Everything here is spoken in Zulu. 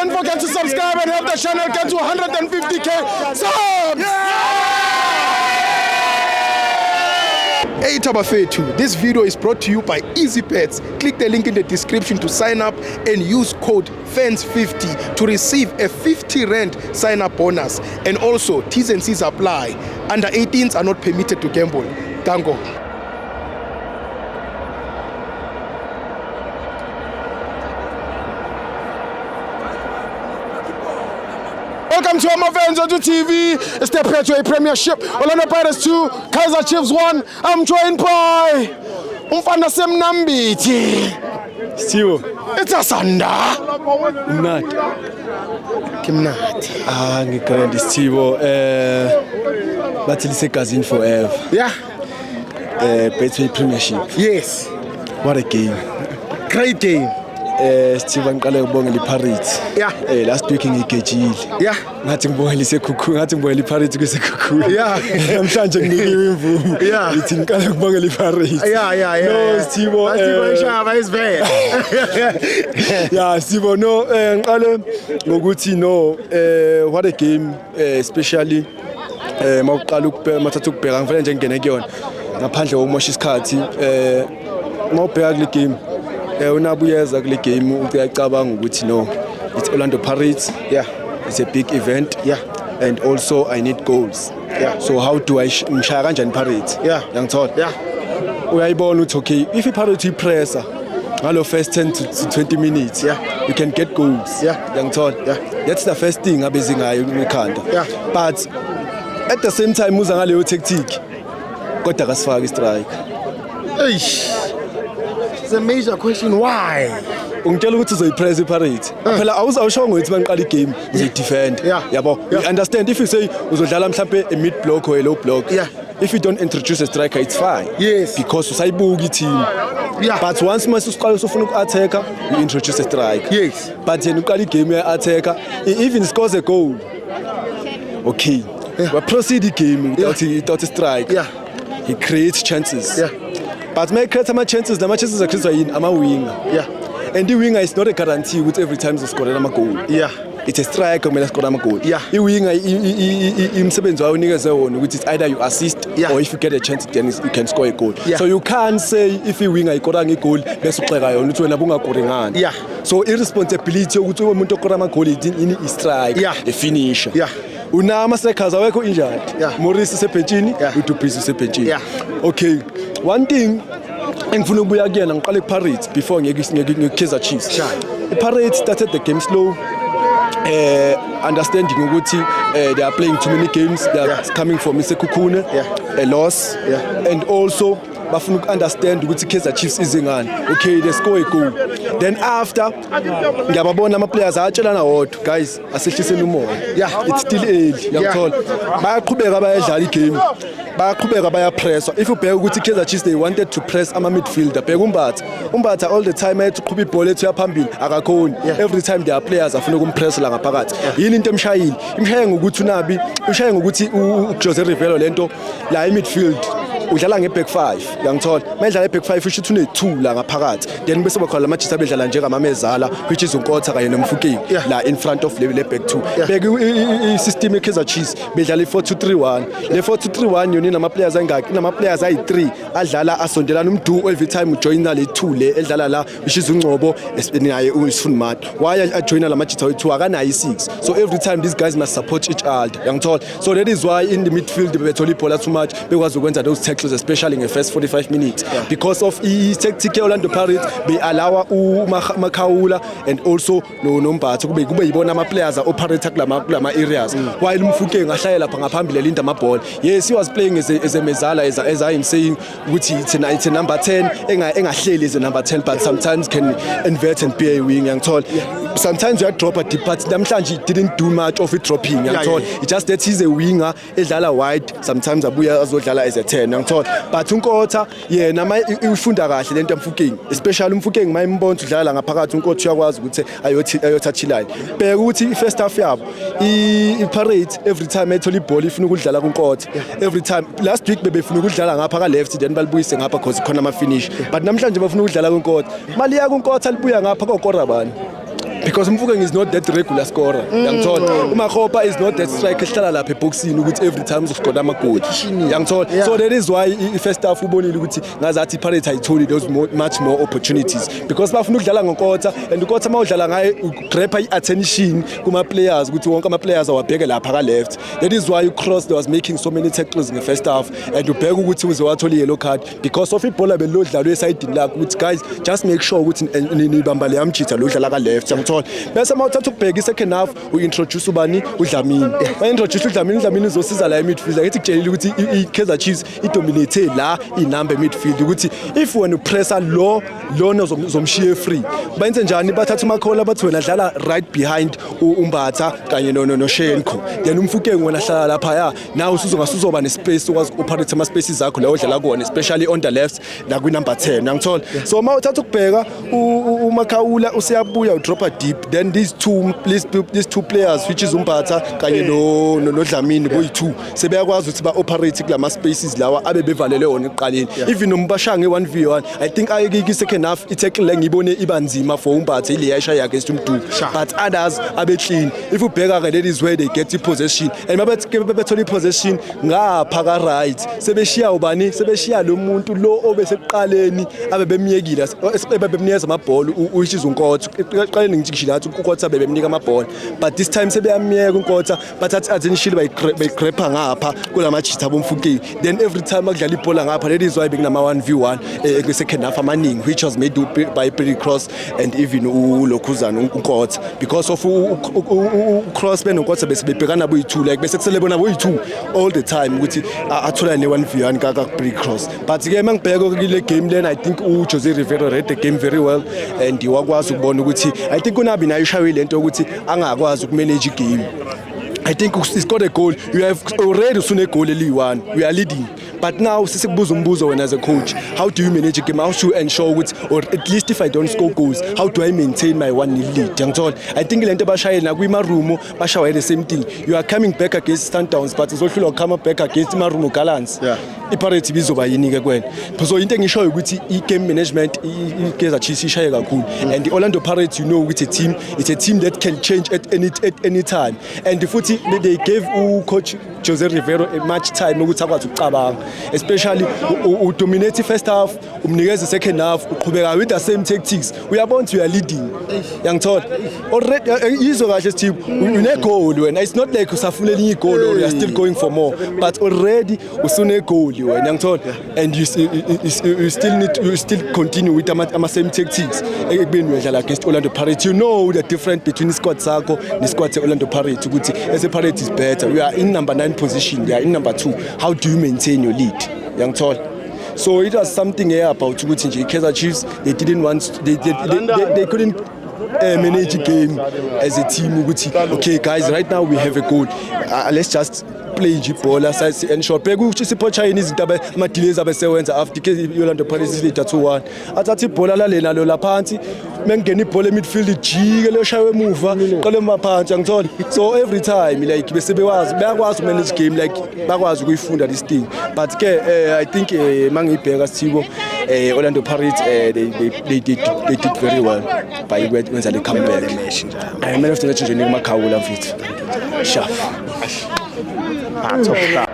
don't forget to subscribe and help the channel get to 150k subs. Hey Tabafetu, this video is brought to you by EasyPets. Click the link in the description to sign up and use code FANS50 to receive a 50 Rand sign-up bonus. And also, T's and C's apply. Under 18s are not permitted to gamble. Tango. Welcome to Amavenzo TV. It's the Petro Premiership. Orlando Pirates 2, Kaizer Chiefs 1. I'm joined by Umfana Semnambiti. Stiwo. It's a Sanda. Mnati. Kimnati. Ngikaya Stiwo. Bathi lisegazini forever. Yeah. Petro Premiership. Yes. What a game. Great game. Stiwo ngiqale ukubonga iPirates. Yeah. Last week ngigejile. Yeah. Ngathi ngibonga lisekhukhu, ngathi ngibonga iPirates kusekhukhu. Yeah. Namhlanje nginikiwe imvumo. Yeah. Ngithi ngiqale ukubonga iPirates. Yeah. No, Stiwo. Stiwo ishaba is bad. Yeah, Stiwo no ngiqale ngokuthi no what a game especially mawuqala mathatha ukubheka ngifela nje ngene kuyona ngaphandle komosha isikhathi mawubheka kule game unabuyeza kule game ucabanga ukuthi no it's Orlando Pirates. Yeah. It's a big event. Yeah. And also I need goals. Yeah. So how do I ngishaya kanjani Pirates? Yeah. Yangithola. Yeah. Uyayibona uthi okay if iPirates ipressa ngalo first 10 to 20 minutes, yeah, you can get goals. Yeah. Yangithola. Yeah. That's the first thing abezi ngayo ekhanda. Yeah. But at the same time uza ngaleyo tactic kodwa kasifaka istrike. It's a major question. Why? Ungitshela ukuthi uzoyipress iPirates. Phela awusho ukuthi banqala igame uzidefend. Yabo. You understand if you say uzodlala mhlambe a mid block or a low block. Yeah. If you don't introduce a striker it's fine. Yes. Because usayibuka team. Yeah. But once mase usiqala usufuna uku-attacker, you introduce a striker. Yes. But then uqala igame ya-attacker, he even scores a goal. Okay. Yeah. We proceed the game without a strike. Yeah. He creates chances. Yeah. But may create some chances, the chances are created in a winger. Yeah. And the winger is not a guarantee with every time they score a goal. Yeah. It's a striker when they score a goal. Yeah. The winger imsebenzi wawo unikeza wona which is either you assist, yeah, or if you get a chance then you can score a goal. Yeah. So you can't say if a winger ikora goal bese uxeka yona uthi wena bungakorengana. Yeah. So irresponsibility ukuthi umuntu okora ama goal ini strike, yeah, a finisher. Yeah. Unama strikers awekho injured. Yeah. Morris usebhenchini, yeah, uDuplessis usebhenchini. Yeah. Okay. One thing engifuna ukubuya kuyena ngiqala iPirates before ngeKaizer Chiefs. iPirates started the game slow. Understanding ukuthi they are playing too many games, they are, yeah, coming from isekhukhune, yeah, a loss, yeah, and also bafuna uku-understand ukuthi Kaizer Chiefs izingani. Okay, they score a goal. Then after ngiyababona ama-players ayatshelana wodwa guys asehliseni umoya. Yeah, it's still early. Yangithola. Bayaqhubeka bayadlala igame. Bayaqhubeka bayapressa. If ubheka ukuthi Kaizer Chiefs they wanted to press ama midfielder, bheka Umbatha all the time ethi uqhubha ibhola ethi uyaphambili akakhoni. Every time their players afuna ukumpress la ngaphakathi. Yini into emshayile? Imshaye ngokuthi unabi, imshaye ngokuthi uJose Rivelo lento la midfield udlala ngeback 5. Yangithola. Mayidlala ngeback 5 usho ukuthi une2 la ngaphakathi. Then bese bakhona lamajisa bedlala njengamamezala which is unkotha kanye nomfukeni la in front of le back 2. Bheka i-system eKaizer Chiefs bedlala i4-2-3-1. Le 4-2-3-1 yona inama players angaki? Inama players ayi3 adlala asondelana umdu every time ujoina le 2 le edlala la which is uNgcobo naye uSifundimati. Why ajoina lamajisa ayi2 akanayo i6. So every time these guys must support each other. Yangithola. So that is why in the midfield bethola ibhola too much bekwazi ukwenza those tackles especially in the first 45 minutes. Yeah. Because of tactic Orlando Pirates they allow uMakaula and also noMbatha kube yibona ama players operate kulama areas while umfuke ngahlaya lapha ngaphambili elinda ama ball. Yes, he was playing as a mezala as I am saying ukuthi it's a number 10 engahleli as a number 10 but sometimes can invert and be a wing. Yangithola. Sometimes you drop a deep but namhlanje didn't do much of it dropping. Yangithola. It just that he's a winger edlala wide, sometimes abuya azodlala as a 10. Yangithola. But unkotha yena ufunda kahle lento emfukeni, especially umfukeni mayimbona udlala ngaphakathi unkotha uyakwazi ukuthi ayothatha line. Bheka ukuthi i-first half yabo iPirates every time ethola ibhola ifuna ukudlala kunkotha. Every time last week bebefuna ukudlala ngapha ka left then balibuyise ngapha because khona ama finish. But namhlanje bafuna ukudlala kunkotha. Mali ya kunkotha libuya ngapha kokora bani. because Mfukeng is not that regular scorer yangithola uMakgopa is not that striker ehlala lapha eboxini ukuthi every time uzoscorer amagoli yangithola so that is why i-first half ubonile ukuthi ngazathi iPirates ayitholi those much more opportunities because bafuna ukudlala ngokotha and ukotha mawudlala ngaye ugrab i-attention kuma players ukuthi wonke ama players awabheke lapha ka left. That is why uCross was making so many tackles in the first half and ubheka ukuthi uzowathola yellow card because of ibhola belodlalwe esayidini lakho ukuthi guys just make sure ukuthi nibamba le amjitha lo dlala ka left yangithola bese mawuthatha ukubheka i-second half uintroduce ubani uDlamini ba-introduce uDlamini uzosiza la midfield ngithi kutshelile ukuthi iKaizer Chiefs idominate la inumber midfield ukuthi if wena upressa lona zomshiye free benze njani bathatha uMakhola bathi wena dlala right behind uMbatha kanye no Shenko then uMfukeng wena hlala lapha ya now usuzoba nespace ukwazi operate ama spaces akho la odlala kuona especially on the left la kwi number 10 yangithola so mawuthatha ukubheka uMakhawula usiyabuya udropa deep then these two players which is uMbatha kanye no Dlamini boyi2 sebeyakwazi ukuthi ba operate kulama spaces lawa abe bevalele wona eqaleni even uMbashange 1v1 I think ayeke second half itackle ngibone ibanzima for uMbatha ile yayisha against umdu but others abe clean if ubheka ke that is where they get the possession and mabethola possession ngapha ka right sebeshiya ubani sebeshiya lo muntu lo obesekuqaleni abe bemiyekile bemnikeza amabhola uyishiza uNkotha eqaleni ngijishila athi uNkotha bebemnika amabhola but this time sebeyamiyeka uNkotha bathatha attention bayigrepha ngapha kulama chitha bomfukeni then every time akudlala ibhola ngapha that is why bekunama 1v1 kwi second half amaningi which was made by Billy Cross and even uLokhuzana uNkotha because of uCross benoNkotha bese bebhekana boyi2 like bese kuselebona boyi2 all the time ukuthi athola ne 1v1 ka Billy Cross but ke mangibheka kule game lena I think uJose Rivera read the game very well and wakwazi ukubona ukuthi I think unabi nayo ishaywe lento ukuthi angakwazi ukumanage igame. I think he's got a goal. You have already soon a goal eli1. We are leading. But now sisikubuza umbuzo when as a coach, how do you manage a game? How to ensure with, or at least if I don't score goals, how do I maintain my 1-0 lead? I think lento bashayela na kwimarumo bashaya the same thing. You are coming back against Sundowns but it's also come back against Marumo Gallants. Yeah. iPirates bizoba yini ke kwena so into engishoyo ukuthi i-game management iKaizer Chiefs ishaya kakhulu and the Orlando Pirates you know it's a team that can change at any time and futhi they gave coach Jose Rivero a much time ukuthi akwazi ukucabanga especially dominate first half umnikeza second half uqhubeka with the same tactics uyabona you are leading yangithola already yizo kahle team une goal wena it's not like usafuna elinye goal or you are still going for more but already usune goal wena yangithola and you still continue with the same tactics ekubeni uyadlala against Orlando Pirates you know the difference between squad sakho ne squad Orlando Pirates ukuthi as a Pirates is better we are in number 9 position they are in number 2 how do you maintain your lead yangithola so it was something here about ukuthi nje Kaizer Chiefs they didn't want they couldn't manage a game as a team ukuthi okay guys right now we have a goal let's just play ibhola size and short bheka ukuthi sipochayini izinto ama-delays abesewenza after Orlando Pirates leader 2-1 athatha ibhola lalena lo laphansi mengena ibhola emidfield ijike lo shawe emuva qale maphansi angithola so every time like besebewazi bayakwazi umanage game like bakwazi ukuyifunda this thing but ke I think mangibheka Sithibo Orlando Pirates they did very well by wenza le comeback man of the nje nikuMakhawula mfethu shaf top